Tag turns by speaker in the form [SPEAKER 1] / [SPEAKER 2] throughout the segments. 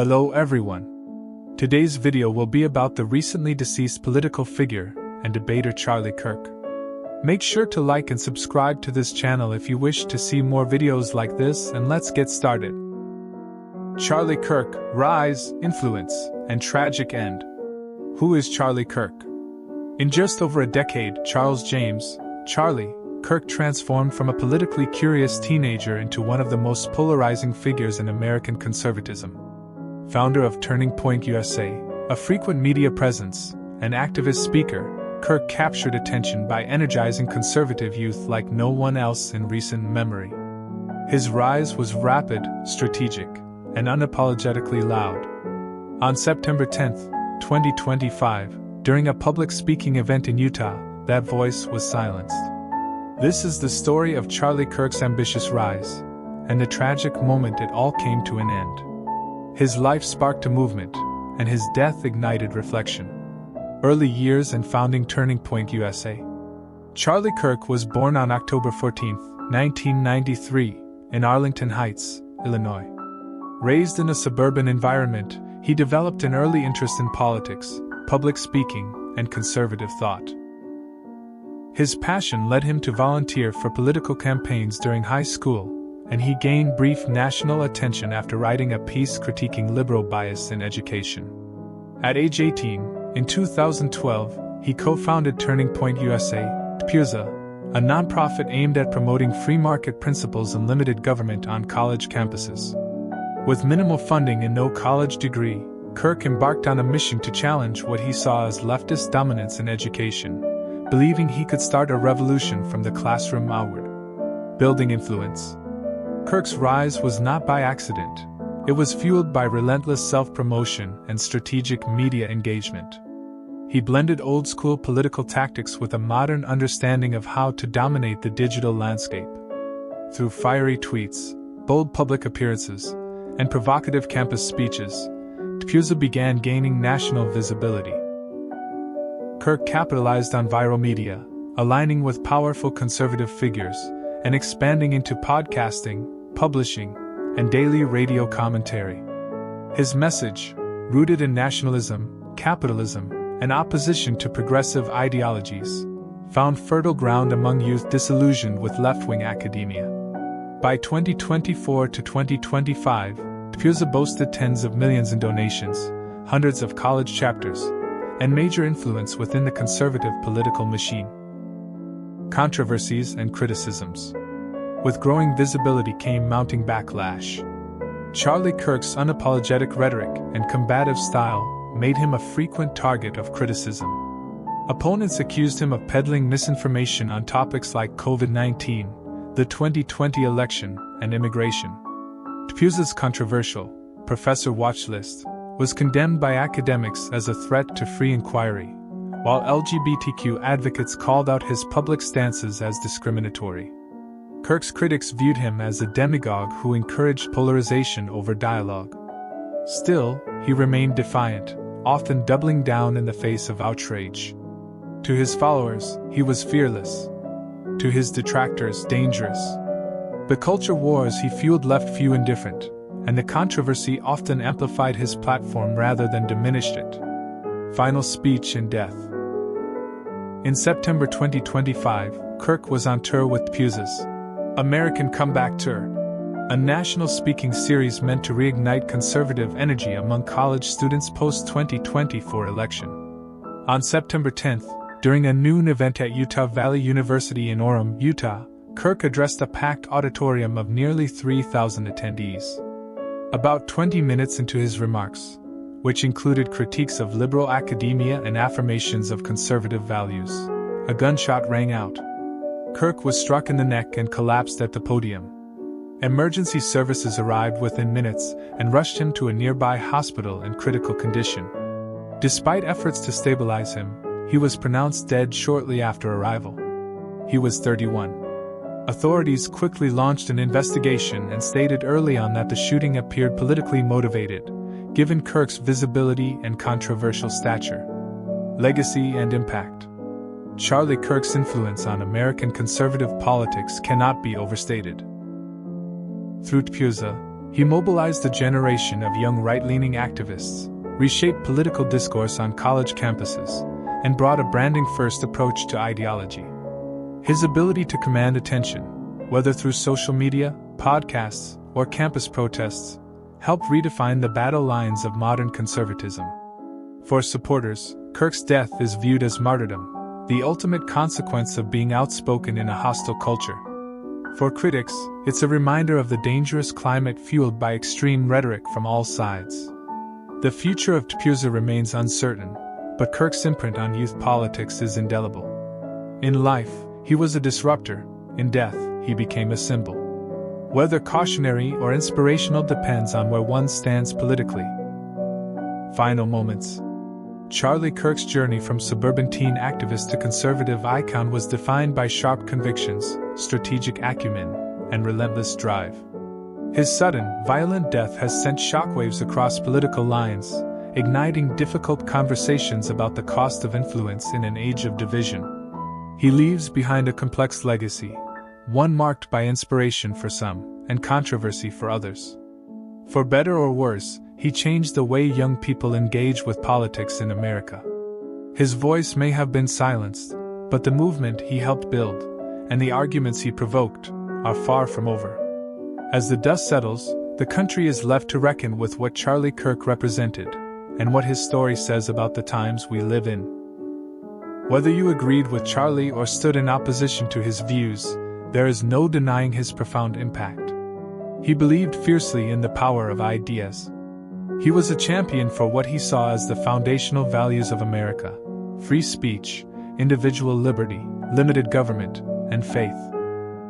[SPEAKER 1] Hello everyone. Today's video will be about the recently deceased political figure and debater Charlie Kirk. Make sure to like and subscribe to this channel if you wish to see more videos like this, and let's get started. Charlie Kirk, rise, influence, and tragic end. Who is Charlie Kirk? In just over a decade, Charlie Kirk transformed from a politically curious teenager into one of the most polarizing figures in American conservatism. Founder of Turning Point USA, a frequent media presence, and activist speaker, Kirk captured attention by energizing conservative youth like no one else in recent memory. His rise was rapid, strategic, and unapologetically loud. On September 10, 2025, during a public speaking event in Utah, that voice was silenced. This is the story of Charlie Kirk's ambitious rise, and the tragic moment it all came to an end. His life sparked a movement, and his death ignited reflection. Early years and founding Turning Point USA. Charlie Kirk was born on October 14, 1993, in Arlington Heights, Illinois. Raised in a suburban environment, he developed an early interest in politics, public speaking, and conservative thought. His passion led him to volunteer for political campaigns during high school, and he gained brief national attention after writing a piece critiquing liberal bias in education. At age 18, in 2012, he co-founded Turning Point USA, TPUSA, a nonprofit aimed at promoting free market principles and limited government on college campuses. With minimal funding and no college degree, Kirk embarked on a mission to challenge what he saw as leftist dominance in education, believing he could start a revolution from the classroom outward. Building influence. Kirk's rise was not by accident. It was fueled by relentless self-promotion and strategic media engagement. He blended old-school political tactics with a modern understanding of how to dominate the digital landscape. Through fiery tweets, bold public appearances, and provocative campus speeches, TPUSA began gaining national visibility. Kirk capitalized on viral media, aligning with powerful conservative figures, and expanding into podcasting, publishing, and daily radio commentary. His message, rooted in nationalism, capitalism, and opposition to progressive ideologies, found fertile ground among youth disillusioned with left-wing academia. By 2024 to 2025, TPUSA boasted tens of millions in donations, hundreds of college chapters, and major influence within the conservative political machine. Controversies and criticisms. With growing visibility came mounting backlash. Charlie Kirk's unapologetic rhetoric and combative style made him a frequent target of criticism. Opponents accused him of peddling misinformation on topics like COVID-19, the 2020 election, and immigration. TPUSA's controversial Professor Watchlist was condemned by academics as a threat to free inquiry, while LGBTQ advocates called out his public stances as discriminatory. Kirk's critics viewed him as a demagogue who encouraged polarization over dialogue. Still, he remained defiant, often doubling down in the face of outrage. To his followers, he was fearless. To his detractors, dangerous. The culture wars he fueled left few indifferent, and the controversy often amplified his platform rather than diminished it. Final speech and death. In September 2025, Kirk was on tour with TPUSA's American Comeback Tour, a national speaking series meant to reignite conservative energy among college students post-2024 election. On September 10th, during a noon event at Utah Valley University in Orem, Utah, Kirk addressed a packed auditorium of nearly 3,000 attendees. About 20 minutes into his remarks, which included critiques of liberal academia and affirmations of conservative values, a gunshot rang out. Kirk was struck in the neck and collapsed at the podium. Emergency services arrived within minutes and rushed him to a nearby hospital in critical condition. Despite efforts to stabilize him, he was pronounced dead shortly after arrival. He was 31. Authorities quickly launched an investigation and stated early on that the shooting appeared politically motivated, given Kirk's visibility and controversial stature. Legacy and impact. Charlie Kirk's influence on American conservative politics cannot be overstated. Through TPUSA, He mobilized a generation of young right-leaning activists, reshaped political discourse on college campuses, and brought a branding-first approach to ideology. His ability to command attention, whether through social media, podcasts, or campus protests, helped redefine the battle lines of modern conservatism. For supporters, Kirk's death is viewed as martyrdom, the ultimate consequence of being outspoken in a hostile culture. For critics, it's a reminder of the dangerous climate fueled by extreme rhetoric from all sides. The future of TPUSA remains uncertain, but Kirk's imprint on youth politics is indelible. In life, he was a disruptor. In death, he became a symbol. Whether cautionary or inspirational depends on where one stands politically. Final moments. Charlie Kirk's journey from suburban teen activist to conservative icon was defined by sharp convictions, strategic acumen, and relentless drive. His sudden, violent death has sent shockwaves across political lines, igniting difficult conversations about the cost of influence in an age of division. He leaves behind a complex legacy, one marked by inspiration for some and controversy for others. For better or worse, he changed the way young people engage with politics in America. His voice may have been silenced, but the movement he helped build, and the arguments he provoked, are far from over. As the dust settles, the country is left to reckon with what Charlie Kirk represented, and what his story says about the times we live in. Whether you agreed with Charlie or stood in opposition to his views, there is no denying his profound impact. He believed fiercely in the power of ideas. He was a champion for what he saw as the foundational values of America: free speech, individual liberty, limited government, and faith.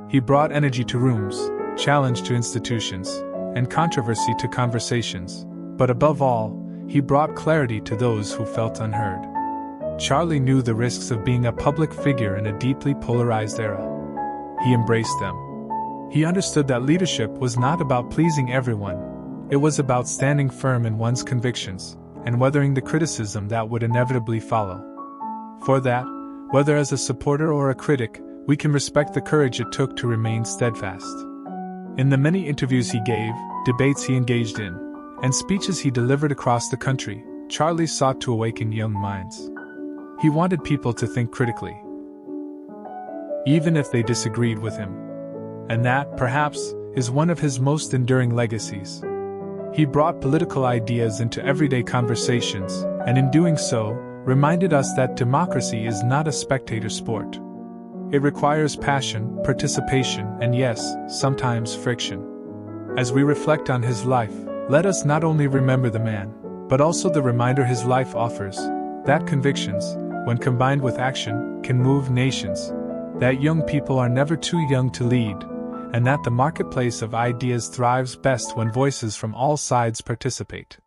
[SPEAKER 1] He brought energy to rooms, challenge to institutions, and controversy to conversations, but above all, he brought clarity to those who felt unheard. Charlie knew the risks of being a public figure in a deeply polarized era. He embraced them. He understood that leadership was not about pleasing everyone. It was about standing firm in one's convictions, and weathering the criticism that would inevitably follow. For that, whether as a supporter or a critic, we can respect the courage it took to remain steadfast. In the many interviews he gave, debates he engaged in, and speeches he delivered across the country, Charlie sought to awaken young minds. He wanted people to think critically, even if they disagreed with him. And that, perhaps, is one of his most enduring legacies. He brought political ideas into everyday conversations, and in doing so, reminded us that democracy is not a spectator sport. It requires passion, participation, and yes, sometimes friction. As we reflect on his life, let us not only remember the man, but also the reminder his life offers, that convictions, when combined with action, can move nations, that young people are never too young to lead, and that the marketplace of ideas thrives best when voices from all sides participate.